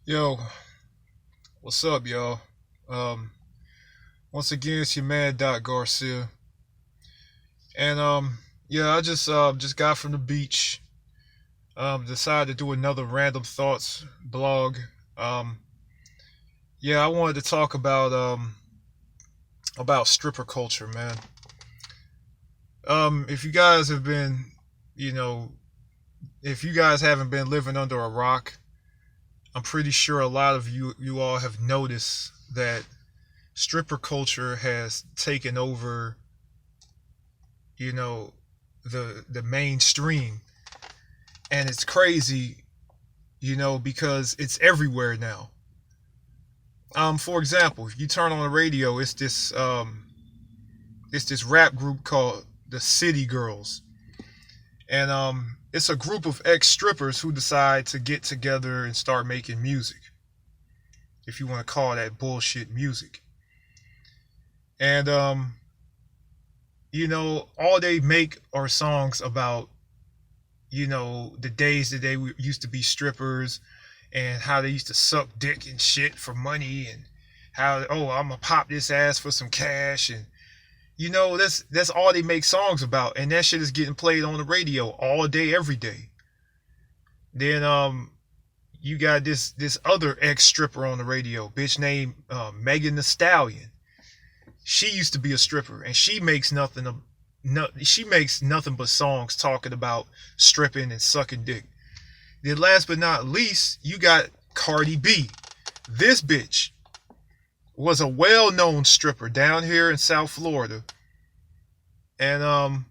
Yo, what's up, y'all? Um, Once again, it's your man Doc Garcia, and yeah, I just got from the beach. Decided to do another random thoughts blog. Um, yeah, I wanted to talk about stripper culture, man. If you guys have been, you know, if you guys haven't been living under a rock, I'm pretty sure a lot of you all have noticed that stripper culture has taken over you know the mainstream, and it's crazy, because it's everywhere now. For example, if you turn on the radio, it's this rap group called the City Girls, and it's a group of ex strippers who decide to get together and start making music, if you want to call that bullshit music. And all they make are songs about the days that they used to be strippers, and how they used to suck dick and shit for money, and how, oh, I'm gonna pop this ass for some cash. And that's all they make songs about, and that shit is getting played on the radio all day every day. Then you got this other ex stripper on the radio, bitch named Megan the Stallion. She used to be a stripper, and she makes nothing but songs talking about stripping and sucking dick. Then last but not least, you got Cardi B. This bitch was a well-known stripper down here in South Florida. And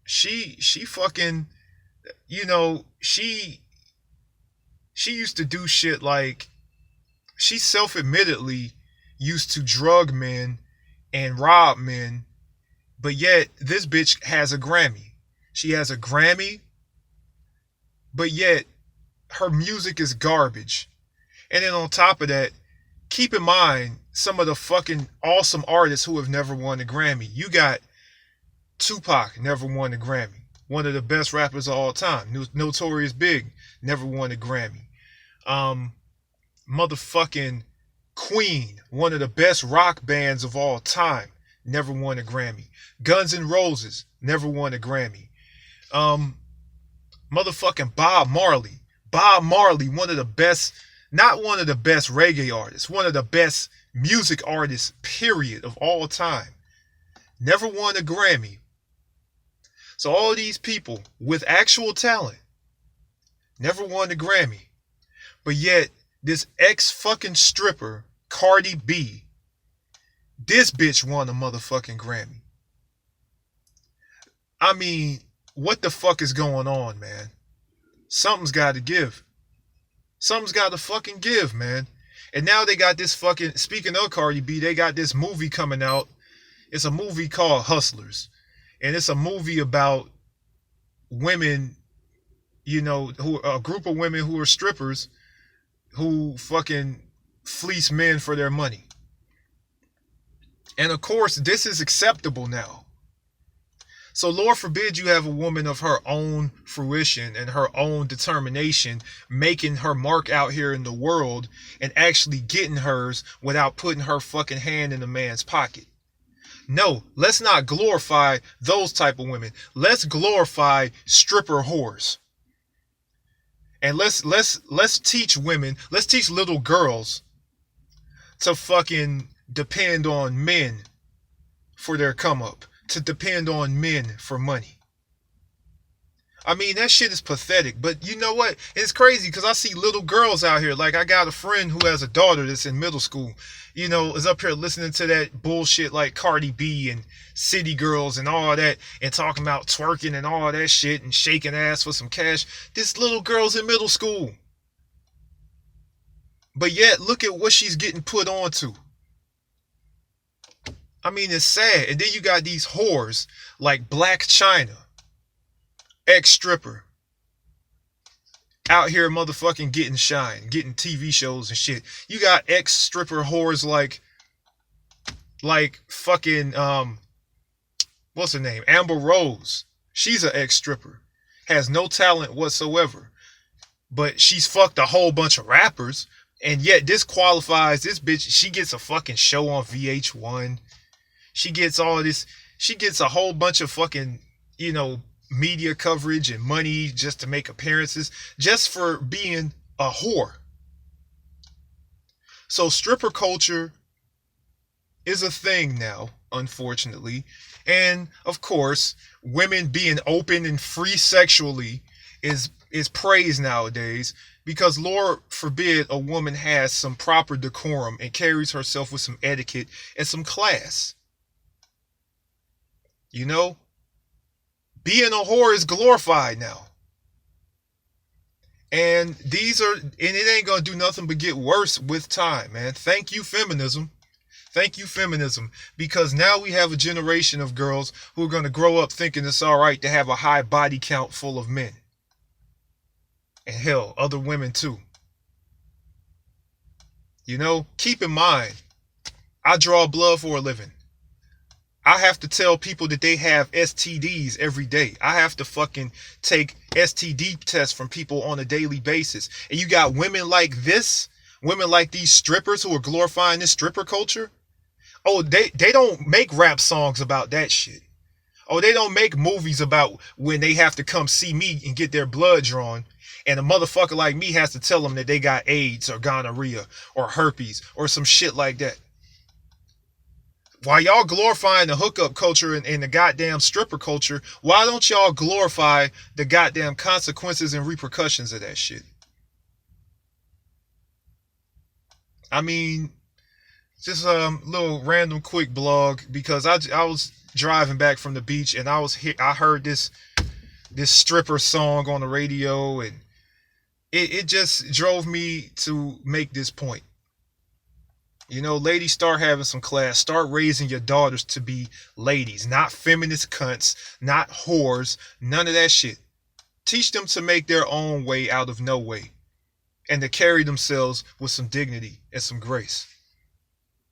she fucking, she used to do shit like, she self-admittedly used to drug men and rob men, but yet this bitch has a Grammy. She has a Grammy, but yet her music is garbage. And then on top of that, keep in mind some of the fucking awesome artists who have never won a Grammy. You got Tupac, never won a Grammy. One of the best rappers of all time. Notorious Big, never won a Grammy. Um, Motherfucking Queen, one of the best rock bands of all time, never won a Grammy. Guns N' Roses, never won a Grammy. Um, Motherfucking Bob Marley. Bob Marley, one of the best, not one of the best reggae artists, one of the best music artists, period, of all time. Never won a Grammy. So all these people with actual talent never won a Grammy. But yet, this ex fucking stripper, Cardi B, this bitch won a motherfucking Grammy. I mean, what the fuck is going on, man? Something's got to give. Something's got to fucking give, man. And now they got this fucking, speaking of Cardi B, they got this movie coming out. It's a movie called Hustlers. And it's a movie about women, who, a group of women who are strippers who fucking fleece men for their money. And of course, this is acceptable now. So Lord forbid you have a woman of her own fruition and her own determination making her mark out here in the world and actually getting hers without putting her fucking hand in a man's pocket. No, let's not glorify those type of women. Let's glorify stripper whores. And let's teach women, let's teach little girls to fucking depend on men for their come up, to depend on men for money. I mean, that shit is pathetic. But you know what? It's crazy because I see little girls out here. Like, I got a friend who has a daughter that's in middle school, is up here listening to that bullshit like Cardi B and City Girls and all that, and talking about twerking and all that shit and shaking ass for some cash. This little girl's in middle school. But yet, look at what she's getting put onto. I mean, it's sad. And then you got these whores like Black China, ex-stripper, out here motherfucking getting shine, getting TV shows and shit. You got ex-stripper whores like fucking what's her name? Amber Rose. She's an ex-stripper. Has no talent whatsoever. But she's fucked a whole bunch of rappers. And yet this qualifies this bitch. She gets a fucking show on VH1. She gets all this. She gets a whole bunch of fucking, media coverage and money just to make appearances, just for being a whore. So stripper culture is a thing now, unfortunately. And of course, women being open and free sexually is praised nowadays, because Lord forbid a woman has some proper decorum and carries herself with some etiquette and some class. Being a whore is glorified now. And it ain't gonna do nothing but get worse with time, man. Thank you, feminism. Thank you, feminism. Because now we have a generation of girls who are gonna grow up thinking it's alright to have a high body count full of men. And hell, other women too. Keep in mind, I draw blood for a living. I have to tell people that they have STDs every day. I have to fucking take STD tests from people on a daily basis. And you got women like this, women like these strippers who are glorifying this stripper culture. Oh, they don't make rap songs about that shit. Oh, they don't make movies about when they have to come see me and get their blood drawn. And a motherfucker like me has to tell them that they got AIDS or gonorrhea or herpes or some shit like that. While y'all glorifying the hookup culture and the goddamn stripper culture, why don't y'all glorify the goddamn consequences and repercussions of that shit? I mean, just a little random quick blog, because I was driving back from the beach and I heard this stripper song on the radio, and it just drove me to make this point. Ladies, start having some class. Start raising your daughters to be ladies, not feminist cunts, not whores, none of that shit. Teach them to make their own way out of no way, and to carry themselves with some dignity and some grace.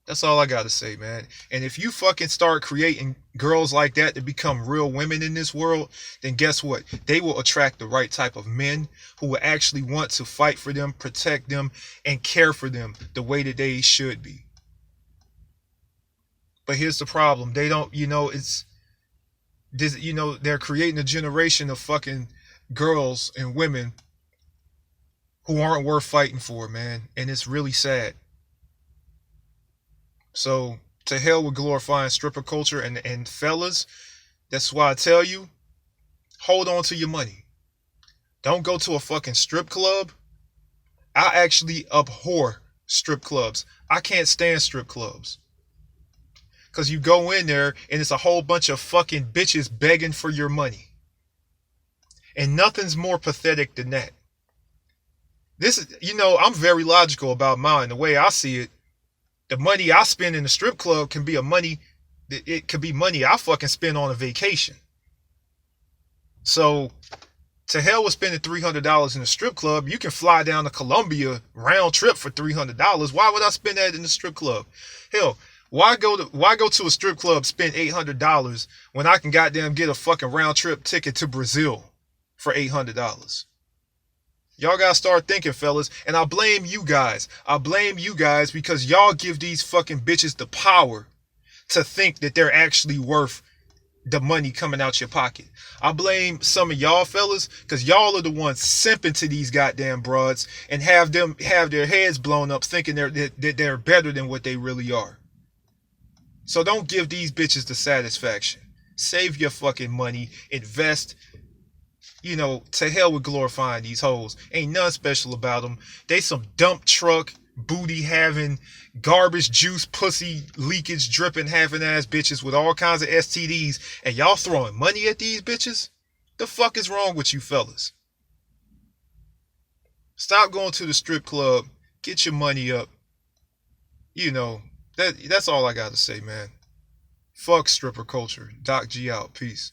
That's all I gotta say, man. And if you fucking start creating girls like that to become real women in this world, then guess what? They will attract the right type of men who will actually want to fight for them, protect them, and care for them the way that they should be. But here's the problem. They don't, they're creating a generation of fucking girls and women who aren't worth fighting for, man. And it's really sad. So to hell with glorifying stripper culture, and fellas, that's why I tell you, hold on to your money. Don't go to a fucking strip club. I actually abhor strip clubs. I can't stand strip clubs. Because you go in there and it's a whole bunch of fucking bitches begging for your money. And nothing's more pathetic than that. This is, I'm very logical about mine. The way I see it, the money I spend in the strip club can be it could be money I fucking spend on a vacation. So, to hell with spending $300 in a strip club. You can fly down to Colombia round trip for $300. Why would I spend that in the strip club? Hell, why go to a strip club, spend $800 when I can goddamn get a fucking round trip ticket to Brazil for $800? Y'all gotta start thinking, fellas. And I blame you guys. I blame you guys because y'all give these fucking bitches the power to think that they're actually worth the money coming out your pocket. I blame some of y'all fellas because y'all are the ones simping to these goddamn broads and have their heads blown up thinking they're better than what they really are. So don't give these bitches the satisfaction. Save your fucking money. Invest. To hell with glorifying these hoes. Ain't nothing special about them. They some dump truck, booty having, garbage juice, pussy leakage dripping, having ass bitches with all kinds of STDs. And y'all throwing money at these bitches? The fuck is wrong with you fellas? Stop going to the strip club. Get your money up. That's all I gotta say, man. Fuck stripper culture. Doc G out. Peace.